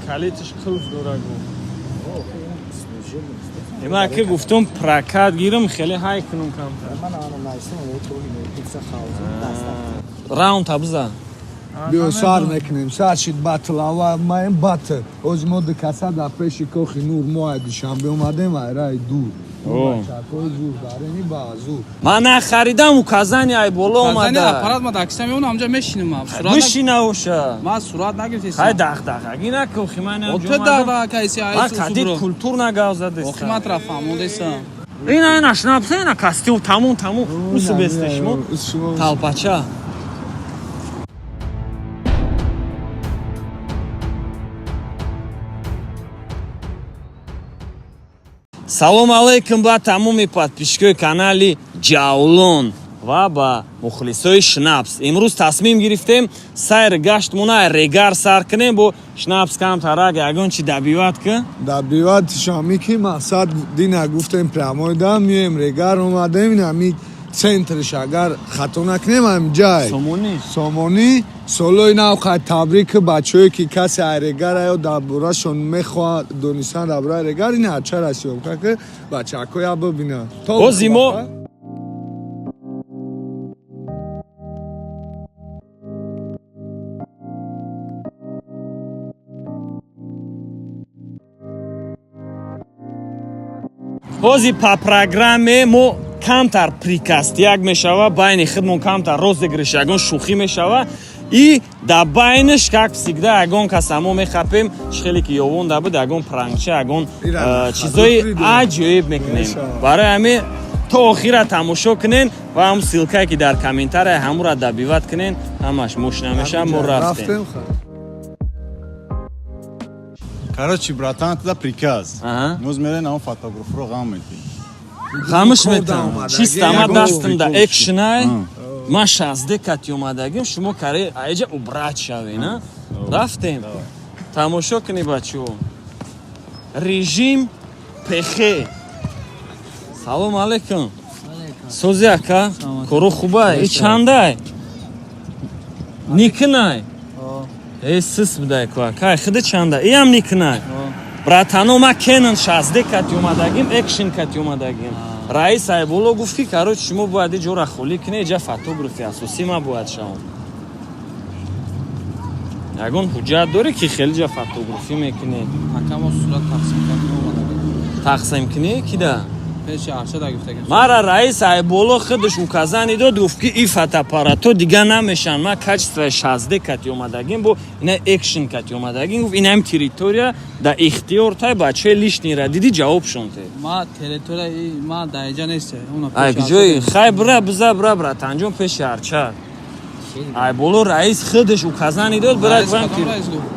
کالیتش خیلی دورگو. اما که گفتم پراکت گیرم خیلی های کنم کم من آن نایستم و تو این پیتزا خواهم. راوند تابزا. بیو سار میکنیم سرشید باتل آوا مایم باتل. از مود کاساد اپریشی کوخی نور مواد شنبه اومدیم رای دور. چاکوی زور داره نی بازو. من خریدم و کازانی ای بالا اومده. کازانی آپارات ما داکستم اون همجا میشینم. میشینه اوشه. ما سرعت نگرفتیم. های دغدغگی نکوخی من هم تو دغدغه کیسی ای کدی کلتور نگاوزده است. اوخی ما طرفم است. اینا نشنابس اینا کاستیو تموم اوسو بستشمو تالپاچا. салом алейкум ба тамоми подписчикои канали ҷавлон ва ба мухлисои шнапс. имрӯз тасмим гирифтем сайр гаштмона регар сар кунем бо шнапс камтарак ягон чи дабиват ки дабиват шами ки мақсад дина гуфтем прамоида мием регар омадем нами центриш агар хато накунем ам ҷай сомонӣ солои нав хай табрик бачаҳое ки касе айрегар ё дабурашон мехоҳад донистан дабураи регар ин ача расиём ки бачакоя бибинанд бози мо бози па программе мо камтар прикаст як мешава байни худмон камтар розыгрыш ягон шухӣ мешава и да байниш как всегда ягон касамо мехапем шхеле ки ёвонда буд ягон прангча ягон чизои аҷоиб мекунем барои ҳамин то охира тамошо кунен ва ҳам силкае ки дар комментария ҳамура дабиват кунен ҳамаш мошина меша мо рафтем. Короче, братан, это приказ. Мы измеряем на фотографию, гаммити. Хамыш метам. Чисто ама дастымда экшнай. Ма 16 кат омадагим, шумо каре айҷа убрат шавена. Рафтем. Тамошо куни бачо. Режим пехе. Салом алейкум. Сози ака. Коро хубай. И чандай? Никнай. сис будай ка кай худи чанда иам никнай братано ма кенан 16 кати омадагим экшн кати омадагим раис айболо гуфт ки короче шумо бояд ҷора холӣ кунед ҷа фотографи асосӣ ма бояд шавам ягон ҳуҷҷат дорӣ ки хеле ҷа фотографӣ мекунед акамо сурат тақсим кунед кида пеши аршада гуфтагим мара раис айболо худаш указани дод гуфт ки и фотоаппарато дига намешан ма качествои 16 кати омадагим бо ина экшн кати омадагим гуфт инам территория да ихтиёр тай бачаи лишнира диди ҷавоб шунте ма территория ма даиҷа нест уна ай киҷои хай бра биза бра братанҷон пеши арча айболо раис худаш указани дод брат вам ки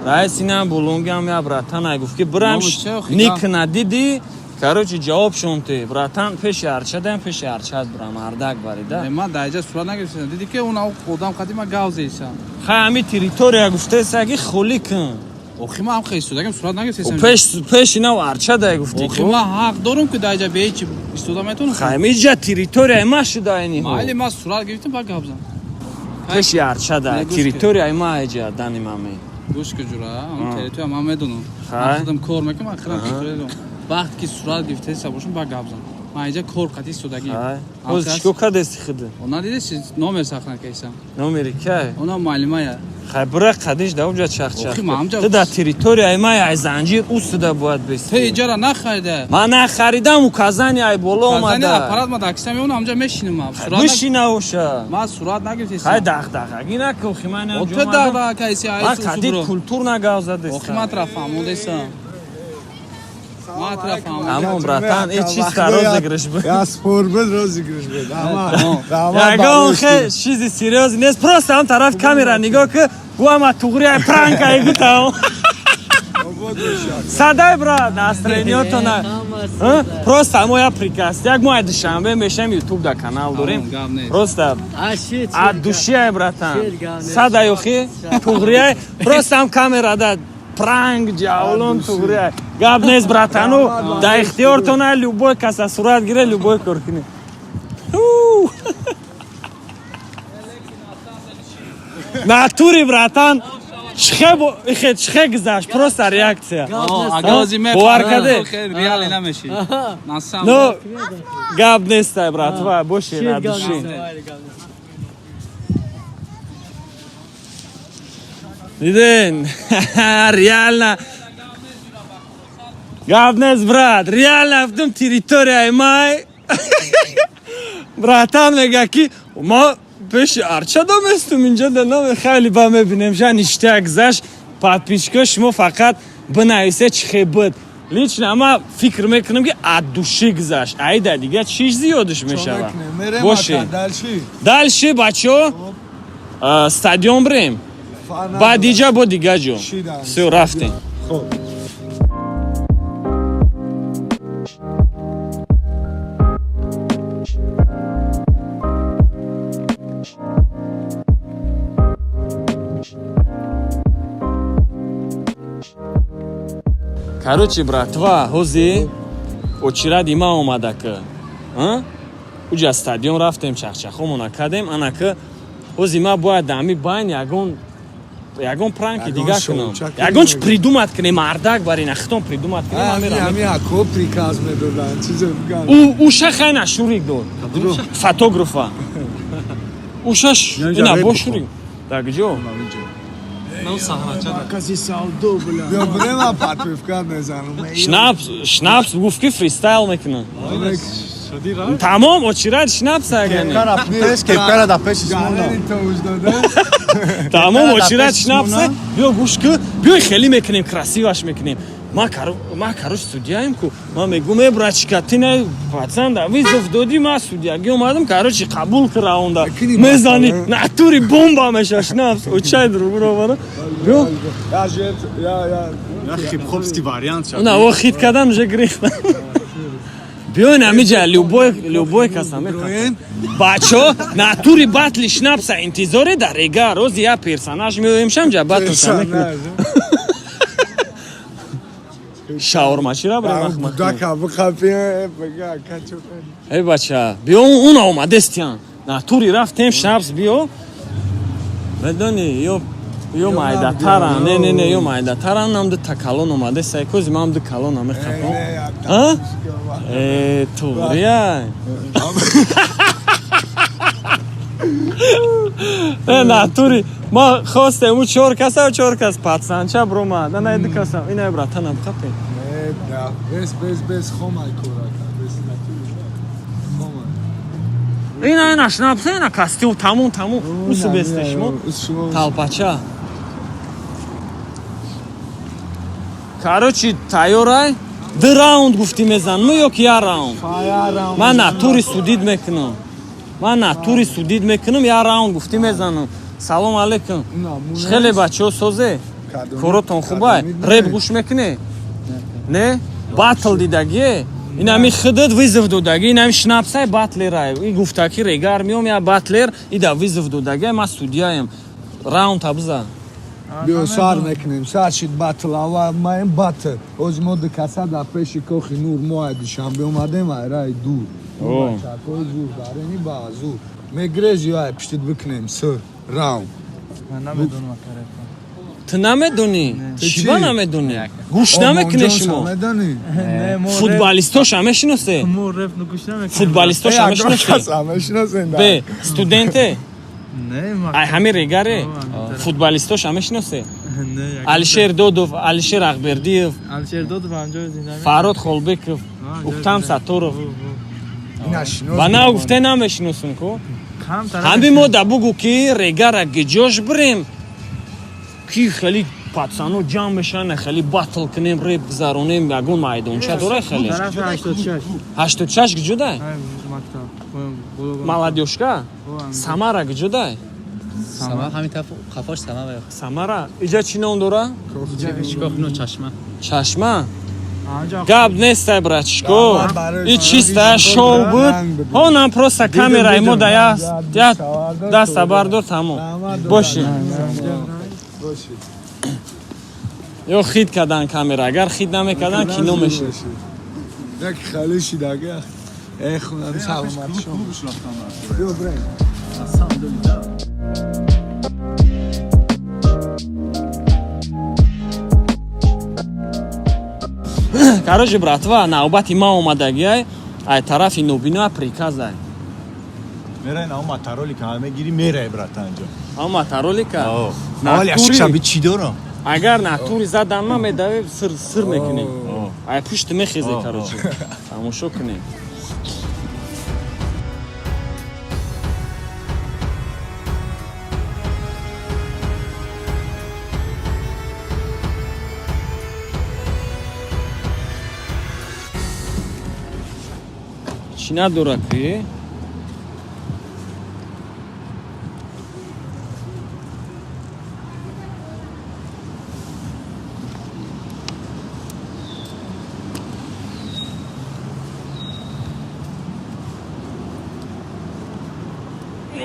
раис инам болонгам я братан ай гуфт ки брам никна диди короче ҷавоб шунте братан пеши арчадаем пеши арчад бурам ардак барида ма даиҷа сурат нагирифтам диди ки уна одам қадима гавзеша хай ҳами территория гуфтеса ки холӣ кун охи ма ҳам хестудагим сурат нагирифтам пеши нав арчадай гуфти охи ма ҳақ дорам ки даиҷа беҳичи истода метавонам хай миҷа территорияи ма шудаини майли ма сурат гирифтам ба гавзам пеши арчадай территорияи ма аҷа дани маме гӯш ки ҷура территория ма медонам худам кор мекунам ахирам территория вақт ки сурат гирифтеса бошам ба гавзам ма аҷа кор қати истодагӣ боз чико кадести худи она дидеси номер сахна кайсам номери кай она маълимая хай бира қадиш давҷа чахчах охи ма ҳамҷа ту дар территорияи ма ай занҷир устуда бояд бести ту иҷара нахарида ман нахаридам указани ай боло омада аппарат ма дакистам он ҳамҷа мешинам мешина оша ма сурат нагирифтесам хай дағдағагӣ накун охи ман ту дағдаға кайси ма кади култур нагавзадест охи ма трафамудесам амон братан и чиста розыгрыш буд я спор буд розыгрыш буд ягон хе чизи серьёзный нест просто ҳам тараф камера нигоҳ ки гуама туғрия пранка гутам садай брат настроениётона просто мо я прикаст як мо душанбе мешам ютуб да канал дорем просто ад душия братан садай охи туғрия просто ҳам камерада пранк ҷавлон туғрия гап нест братану да ихтиёртона любой каса сурат гире любой кор кунед натури братан چخه گذاشت پروست реакция агози бовар карде реали намеши насам но гап нест братва боши радуши виден реально гап нест брат реально в том территория май братан мега ки ма пеши арча доместум инҷа данам хеле ба мебинем жан иштак заш подписчика шумо фақат бинависед чихе буд лично ама фикр мекунам ки аз души гузашт айда дига чиш зиёдаш мешава боше дальше бачо стадион брем баъд иҷа бо дига ҷо всё рафтем короче братва ҳози очиради ма омада ки уҷа стадион рафтем чахчахомона кардем ана ки ҳози ма бояд дами байн ягон пранки дига кунам ягон чи придумат кунем мардак бари нахитон придумат кунем уша хайна шурик дод фотографа уша ина бо шурик так ҷо шнапс гуфт ки фристайл мекунам тамом очирад шнапс агане тамом очирад шнапс биё гӯш ки биёй хеле мекунем красиваш мекунем ма кароч судяем ку ма мегум брачка ти не пацанда визов доди ма судяги омадам карочи қабул ки раунда мезани натури бомба меша шнапс очай другуровара биё хип-хопский вариант на о хит кардан уже грехта биёин амиҷа любой каса мехоҳем бачо натури батли шнапса интизоре дар рега рози я персонаж меоем шамҷа батлша мекунем шаурмачира эй бача биё он омадестиян натури рафтем шнапс биё медони ё майдатаран не ё майдатаран намди такалон омаде сайкози мамди калон амехапон турия натури ма хостем у 4 кас пацанча брома да найди касам ина братанам хапе ина шнапса ина кастил тамом усу бестешмо талпача короче тайёрай 2 раунд гуфтӣ мезанму ё ки 1 раунд ман натури судид мекунам 1 раунд гуфтӣ мезанам салом алейкум хеле бачаҳо созе коротон хубай реп гӯш мекунӣ не батл дидагие инами хидат визов додаги инами шнапсай батлерай и гуфтаки регар миём я батлер ида визов додаги ма судяем раунд абза биё сар мекунем саршид батл ава маем батл оз моди касада пеши кохи нур моади шамбе омадем айрай дур чакои зур барени ба зур мегрези ай пиштид бикунем с раунд ту намедонӣ чиба намедонӣ гӯш намекунӣ шумо футболистоша мешиносе футболистоша мешиносе бе студенте ай ҳамин регаре футболистоша мешиносе алишер додов алишер ахбердиев фарод холбеков уктам сатторов ба нав гуфте намешиносум ку ҳамин мода бугу ки регара гиҷош бирем ки хеле пацано ҷамъ мешаванд хеле батл кунем реп гузаронем ягон майдонча дора хеле 86 гиҷодай маладёшка самара гиҷодай самара иҷа чӣ ном дора чашма гап нестай братишко и чиста шоу буд ҳонам просто камераи мо да я даста бардор тамом боши ё хит кардан камера агар хит намекардан кино мешид як халиши дага эхунам саломат шумо биё брем Короче, братва, навбати ма омадагиай ай тарафи нобиноа приказай. мерен ам матароли ка мегири мерай братан ҷо. Ам матаролика. Аввал яшик шаби чӣ дорам? Агар натури задан ма медаве сир мекунем. Ай пушт мехезе короче. Тамошо кунем. Чӣ надорад ки?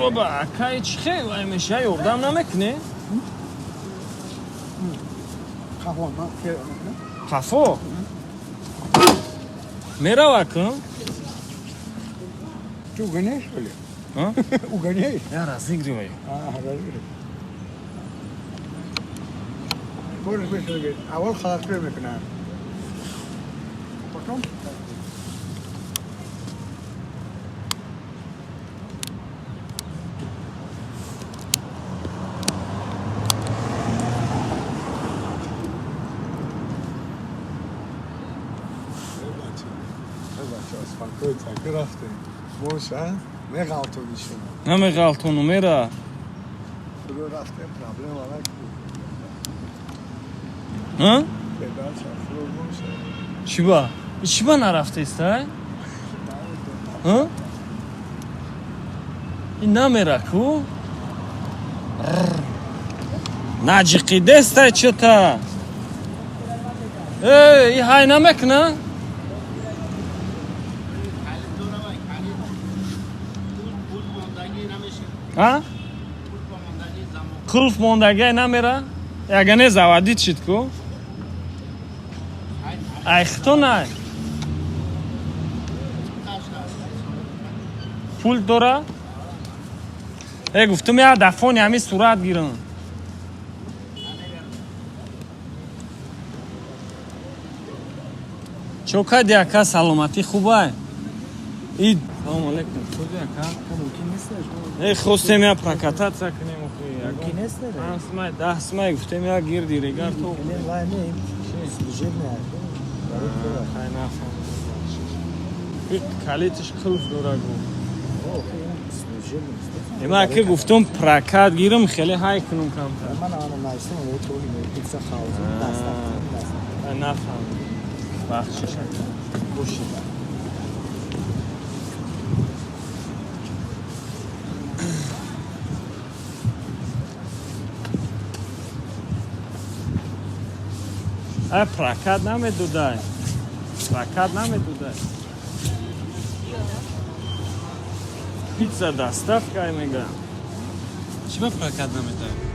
Оба, акай чӣ хел аймеша ёрдам намекунӣ? خفا من خیلی میکنم Қафо? Мерава кун? تو گنیش بلی А? او گنیش Я разыгрываю. رازی برش بشه اول خلاص میکنم потом Спокойно, графты. Моша, не галтони шумо. Намеғалтону мера. Худо рафтем проблема ак. А? Педар шафрор моша. Чиба? Чиба нарафтест, а? А? Ин намера ку? Наҷиқидеста чота? И ҳай намекна? А? Қулф мондагӣ намера? Ягане завадид шид ку? Ай хто най? Пул дора? Гуфтум я дафони ҳами сурат гирам. чокади ака саломатӣ хубай? Ид. Салом алейкум. Худи ака? ممکن نیستش خواستم یا پرکاتات کنیم ممکن نیست داره 10 سمای گفتم یا گیردی رگار تو نه لا نه سوژه نه خیلی نفهم یک کلیتش خلف داره گو سوژه نیست اما که گفتم پرکات گیرم خیلی های کنم کم من آن نایستم ولی تو این پیتزا خواهد دست نفهم بخشش باشید прокат намедодай. Прокат намедодай. Пицца доставка мега. Чиба прокат намедодай?